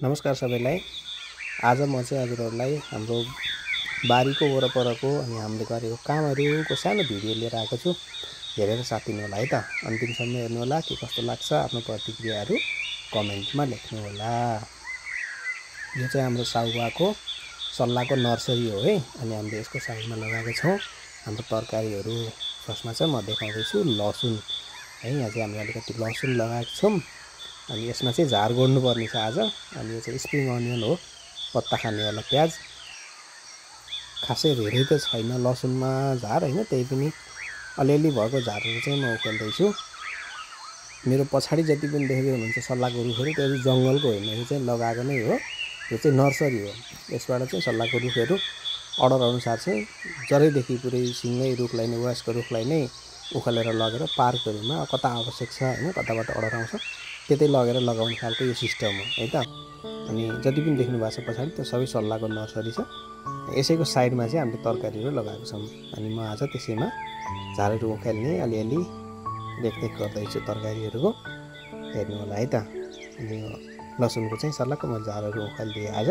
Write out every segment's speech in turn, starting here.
नमस्कार सबैलाई। आज म चाहिँ हजुरहरूलाई हाम्रो बारीको वरपरको अनि हामीले गरेको कामहरूको सानो भिडियो लिएर आएको छु। हेरेर साथ दिनु होला है त। अन्तिमसम्म हेर्नु होला। के कस्तो लाग्छ आफ्नो प्रतिक्रियाहरू कमेन्टमा लेख्नु होला। यो चाहिँ हाम्रो साउवाको सल्लाको नर्सरी हो है। अनि हामीले यसको साइडमा लगाएको छौँ हाम्रो तरकारीहरू। फर्स्टमा चाहिँ म देखाउँदै छु लसुन है। यहाँ चाहिँ हामीले अलिकति लसुन लगाएको छौँ। अनि यसमा चाहिँ झार गोड्नुपर्ने छ आज। अनि यो चाहिँ स्प्रिङ अनियन हो, पत्ता खानेवाला प्याज। खासै धेरै त छैन लसुनमा झार हैन, त्यही पनि अलिअलि भएको झारहरू चाहिँ म उखेल्दैछु। मेरो पछाडि जति पनि देख्दै हुनुहुन्छ सल्लाहको रुखहरू, त्यो चाहिँ जङ्गलको होइन, यो चाहिँ लगाएको नै हो। यो चाहिँ नर्सरी हो। यसबाट चाहिँ सल्लाहको रुखहरू अर्डर अनुसार चाहिँ जरैदेखि पुरै सिँगै रुखलाई नै, वयस्क रुखलाई नै उखेलेर लगेर पार्कहरूमा कता आवश्यक छ हैन, कताबाट अर्डर आउँछ त्यतै लगेर लगाउने खालको यो सिस्टम हो है त। अनि जति पनि देख्नु भएको छ पछाडि त्यो सबै सल्लाहको नर्सरी छ। यसैको साइडमा चाहिँ हामीले तरकारीहरू लगाएको छौँ। अनि म आज त्यसैमा झारहरू उखेल्ने अलिअलि देखदेख गर्दैछु तरकारीहरूको। हेर्नु होला है त। अनि यो लसुनको चाहिँ सल्लाहको म झारहरू उखेलिदिएँ आज।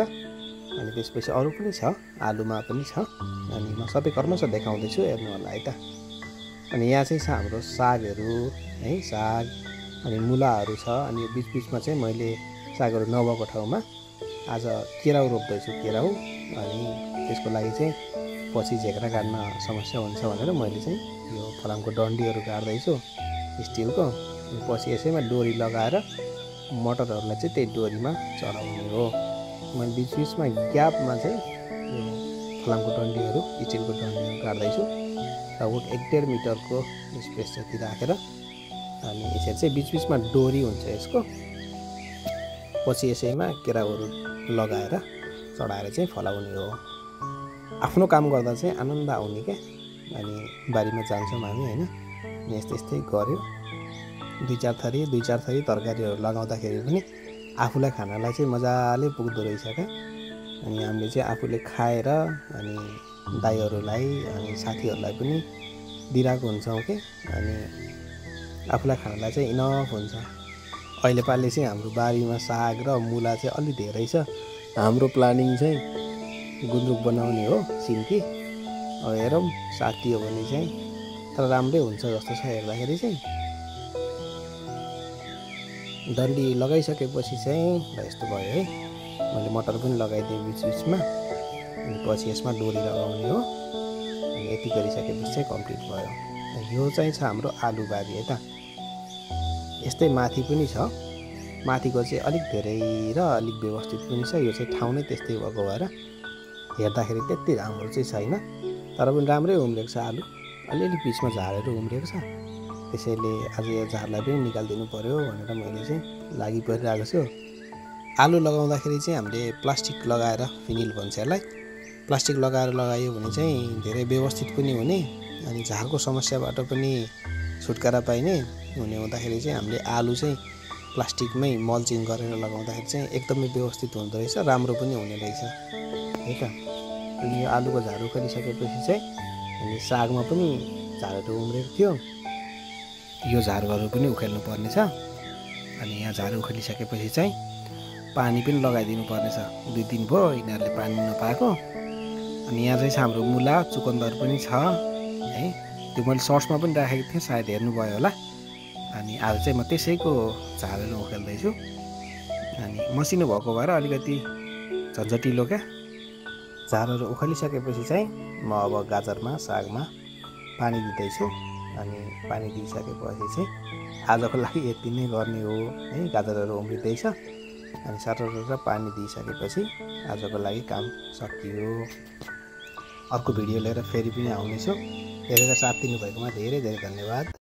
अनि त्यसपछि अरू पनि छ, आलुमा पनि छ। अनि म सबै क्रमशः देखाउँदैछु, हेर्नु होला है त। अनि यहाँ चाहिँ छ हाम्रो सागहरू है, साग अनि मुलाहरू छ। अनि यो बिचबिचमा चाहिँ मैले सागहरू नभएको ठाउँमा आज केराउ रोप्दैछु, केराउ। अनि त्यसको लागि चाहिँ पछि झेक्रा काट्न समस्या हुन्छ भनेर मैले चाहिँ यो फलामको डन्डीहरू गाड्दैछु स्टिलको। पछि यसैमा डोरी लगाएर मटरहरूलाई चाहिँ त्यही डोरीमा चढाउने हो। मैले बिचबिचमा ग्यापमा चाहिँ यो फलामको डन्डीहरू, स्टिलको डन्डीहरू गाड्दैछु लगभग 1.5 मिटरको स्पेस जति राखेर। अनि यसरी चाहिँ बिचबिचमा डोरी हुन्छ यसको। पछि यसैमा केराउहरू लगाएर चढाएर चाहिँ फलाउने हो। आफ्नो काम गर्दा चाहिँ आनन्द आउने क्या। अनि बारीमा जान्छौँ हामी हैन, यस्तै यस्तै गऱ्यो। दुई चार थरी तरकारीहरू लगाउँदाखेरि पनि आफूलाई खानलाई चाहिँ मजाले पुग्दो रहेछ क्या। अनि हामीले चाहिँ आफूले खाएर अनि दाइहरूलाई अनि साथीहरूलाई पनि दिइरहेको हुन्छौँ के। अनि आफूलाई खानलाई चाहिँ इनफ हुन्छ। अहिले पालि चाहिँ हाम्रो बारीमा साग र मुला चाहिँ अलि धेरै छ। हाम्रो प्लानिङ चाहिँ गुन्द्रुक बनाउने हो, सिन्की। अब हेरौँ साथी हो भने चाहिँ, तर राम्रै हुन्छ जस्तो छ हेर्दाखेरि चाहिँ। डन्डी लगाइसकेपछि चाहिँ यस्तो भयो है। मैले मटर पनि लगाइदिएँ बिचबिचमा। अनि पछि यसमा डोरी लगाउने हो। अनि यति गरिसकेपछि चाहिँ कम्प्लिट भयो। यो चाहिँ छ हाम्रो आलु बारी है त। यस्तै माथि पनि छ। माथिको चाहिँ अलिक धेरै र अलिक व्यवस्थित पनि छ। यो चाहिँ ठाउँ नै त्यस्तै भएको भएर हेर्दाखेरि त्यति राम्रो चाहिँ छैन, तर पनि राम्रै उम्रेको छ आलु। अलिअलि बिचमा झारहरू उम्रेको छ। त्यसैले आज यो झारलाई पनि निकालिदिनु पर्यो भनेर मैले चाहिँ लागि परिरहेको छु। आलु लगाउँदाखेरि चाहिँ हामीले प्लास्टिक लगाएर, फिनिल भन्छ यसलाई, प्लास्टिक लगाएर लगायो भने चाहिँ धेरै व्यवस्थित पनि हुने। अनि झारको समस्याबाट पनि छुटकारा पाइने हुने हुँदाखेरि चाहिँ हामीले आलु चाहिँ प्लास्टिकमै मल्चिङ गरेर लगाउँदाखेरि चाहिँ एकदमै व्यवस्थित हुँदो रहेछ, राम्रो पनि हुने रहेछ है त। अनि यो आलुको झार उखेलिसकेपछि चाहिँ अनि सागमा पनि झारहरू उम्रेको थियो। यो झारहरू पनि उखेल्नु पर्ने छ। अनि यहाँ झार उखेलिसकेपछि चाहिँ पानी पनि लगाइदिनु पर्नेछ। 2 दिन भयो यिनीहरूले पानी नपाएको। अनि यहाँ चाहिँ हाम्रो मुला, चुकन्दर पनि छ है। त्यो मैले सर्ट्समा पनि राखेको थिएँ, सायद हेर्नुभयो होला। अनि आज चाहिँ म त्यसैको झारहरू उखेल्दैछु। अनि मसिनो भएको भएर अलिकति झन्झटिलो क्या। झारहरू उखेलिसकेपछि चाहिँ म अब गाजरमा, सागमा पानी दिँदैछु। अनि पानी दिइसकेपछि चाहिँ आजको लागि यति नै गर्ने हो है। गाजरहरू उम्रिँदैछ। अनि सरर पानी दिइसकेपछि आजको लागि काम सकियो। अर्को भिडियो लिएर फेरि पनि आउनेछु। हेरेर साथ दिनुभएकोमा धेरै धेरै धन्यवाद।